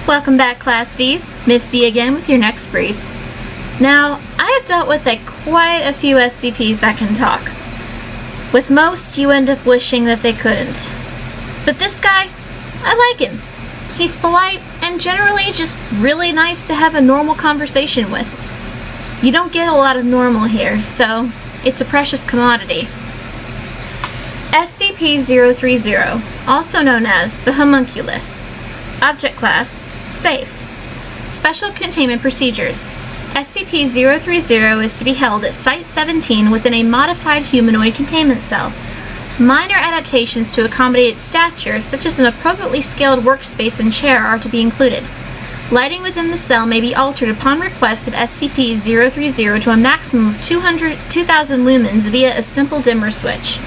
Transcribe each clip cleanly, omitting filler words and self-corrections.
Welcome back, Class Ds. Misty again with your next brief. Now, I have dealt with quite a few SCPs that can talk. With most, you end up wishing that they couldn't. But this guy, I like him. He's polite and generally just really nice to have a normal conversation with. You don't get a lot of normal here, so it's a precious commodity. SCP-030, also known as the Homunculus. Object Class: Safe. Special Containment Procedures. SCP-030 is to be held at Site-17 within a modified humanoid containment cell. Minor adaptations to accommodate its stature, such as an appropriately scaled workspace and chair, are to be included. Lighting within the cell may be altered upon request of SCP-030 to a maximum of 2,000 lumens via a simple dimmer switch.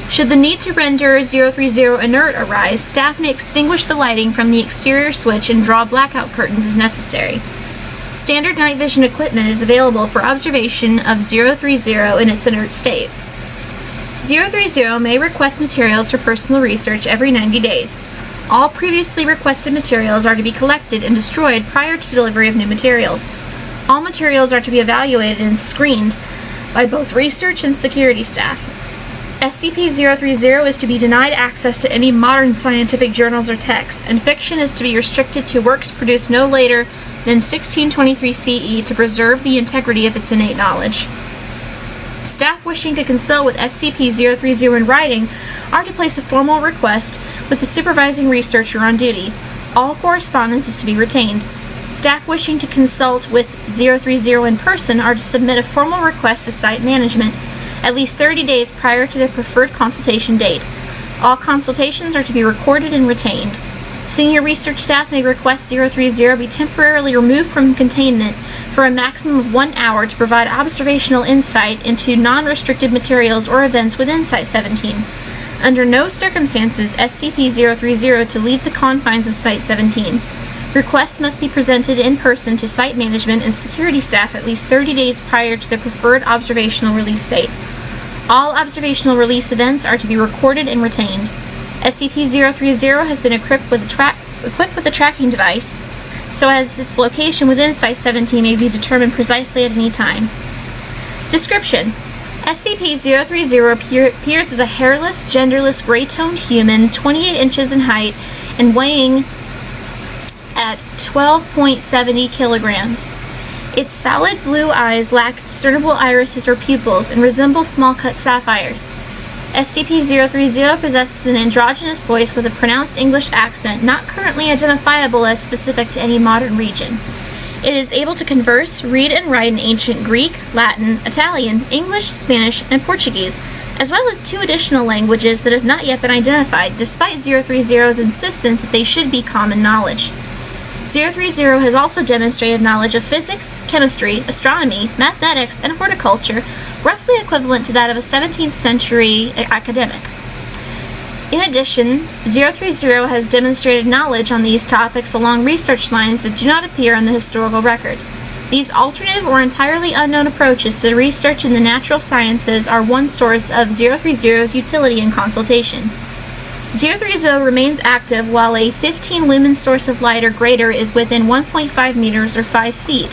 Should the need to render 030 inert arise, staff may extinguish the lighting from the exterior switch and draw blackout curtains as necessary. Standard night vision equipment is available for observation of 030 in its inert state. 030 may request materials for personal research every 90 days. All previously requested materials are to be collected and destroyed prior to delivery of new materials. All materials are to be evaluated and screened by both research and security staff. SCP-030 is to be denied access to any modern scientific journals or texts, and fiction is to be restricted to works produced no later than 1623 CE to preserve the integrity of its innate knowledge. Staff wishing to consult with SCP-030 in writing are to place a formal request with the supervising researcher on duty. All correspondence is to be retained. Staff wishing to consult with 030 in person are to submit a formal request to site management at least 30 days prior to their preferred consultation date. All consultations are to be recorded and retained. Senior research staff may request 030 be temporarily removed from containment for a maximum of 1 hour to provide observational insight into non-restricted materials or events within Site-17. Under no circumstances SCP-030 to leave the confines of Site-17. Requests must be presented in person to site management and security staff at least 30 days prior to their preferred observational release date. All observational release events are to be recorded and retained. SCP-030 has been equipped with a tracking device, so as its location within Site-17 may be determined precisely at any time. Description: SCP-030 appears as a hairless, genderless, gray-toned human, 28 inches in height, and weighing at 12.70 kilograms. Its solid blue eyes lack discernible irises or pupils and resemble small-cut sapphires. SCP-030 possesses an androgynous voice with a pronounced English accent not currently identifiable as specific to any modern region. It is able to converse, read, and write in ancient Greek, Latin, Italian, English, Spanish, and Portuguese, as well as 2 additional languages that have not yet been identified, despite 030's insistence that they should be common knowledge. 030 has also demonstrated knowledge of physics, chemistry, astronomy, mathematics, and horticulture, roughly equivalent to that of a 17th century academic. In addition, 030 has demonstrated knowledge on these topics along research lines that do not appear in the historical record. These alternative or entirely unknown approaches to research in the natural sciences are one source of 030's utility and consultation. 030 remains active while a 15 lumen source of light or greater is within 1.5 meters or 5 feet.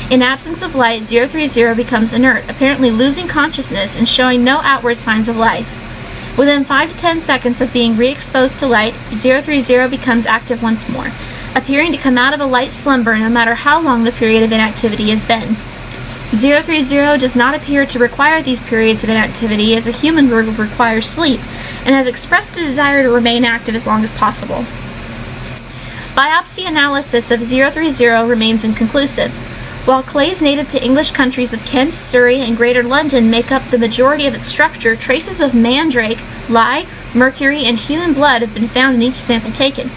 In absence of light, 030 becomes inert, apparently losing consciousness and showing no outward signs of life. Within 5 to 10 seconds of being re-exposed to light, 030 becomes active once more, appearing to come out of a light slumber no matter how long the period of inactivity has been. 030 does not appear to require these periods of inactivity as a human would require sleep, and has expressed a desire to remain active as long as possible. Biopsy analysis of 030 remains inconclusive. While clays native to English countries of Kent, Surrey, and Greater London make up the majority of its structure, traces of mandrake, lye, mercury, and human blood have been found in each sample taken.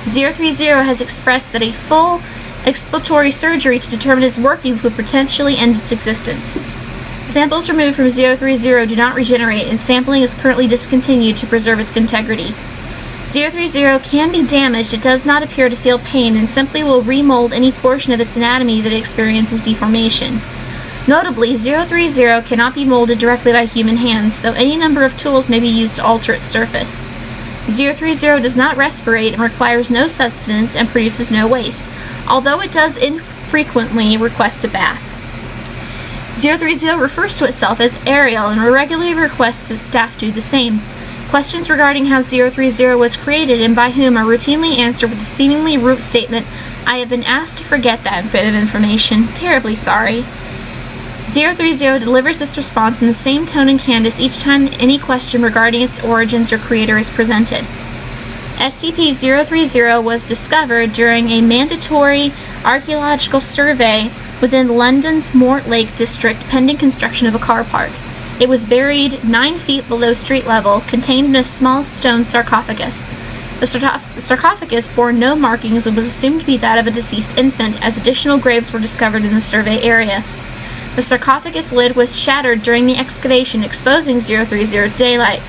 030 has expressed that a full exploratory surgery to determine its workings would potentially end its existence. Samples removed from 030 do not regenerate, and sampling is currently discontinued to preserve its integrity. 030 can be damaged. It does not appear to feel pain and simply will remold any portion of its anatomy that experiences deformation. Notably, 030 cannot be molded directly by human hands, though any number of tools may be used to alter its surface. 030 does not respirate and requires no sustenance and produces no waste, although it does infrequently request a bath. 030 refers to itself as Ariel and regularly requests that staff do the same. Questions regarding how 030 was created and by whom are routinely answered with the seemingly root statement, "I have been asked to forget that bit of information. Terribly sorry." 030 delivers this response in the same tone and cadence each time any question regarding its origins or creator is presented. SCP-030 was discovered during a mandatory archaeological survey within London's Mortlake district pending construction of a car park. It was buried 9 feet below street level, contained in a small stone sarcophagus. The sarcophagus bore no markings and was assumed to be that of a deceased infant, as additional graves were discovered in the survey area. The sarcophagus lid was shattered during the excavation, exposing 030 to daylight.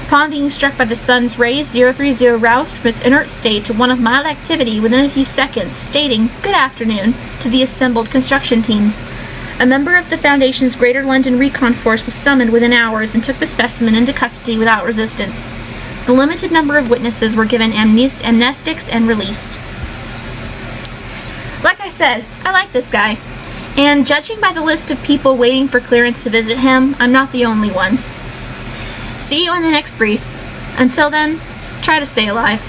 Upon being struck by the sun's rays, 030 roused from its inert state to one of mild activity within a few seconds, stating, "Good afternoon," to the assembled construction team. A member of the Foundation's Greater London Recon Force was summoned within hours and took the specimen into custody without resistance. The limited number of witnesses were given amnestics and released. Like I said, I like this guy. And judging by the list of people waiting for clearance to visit him, I'm not the only one. See you in the next brief. Until then, try to stay alive.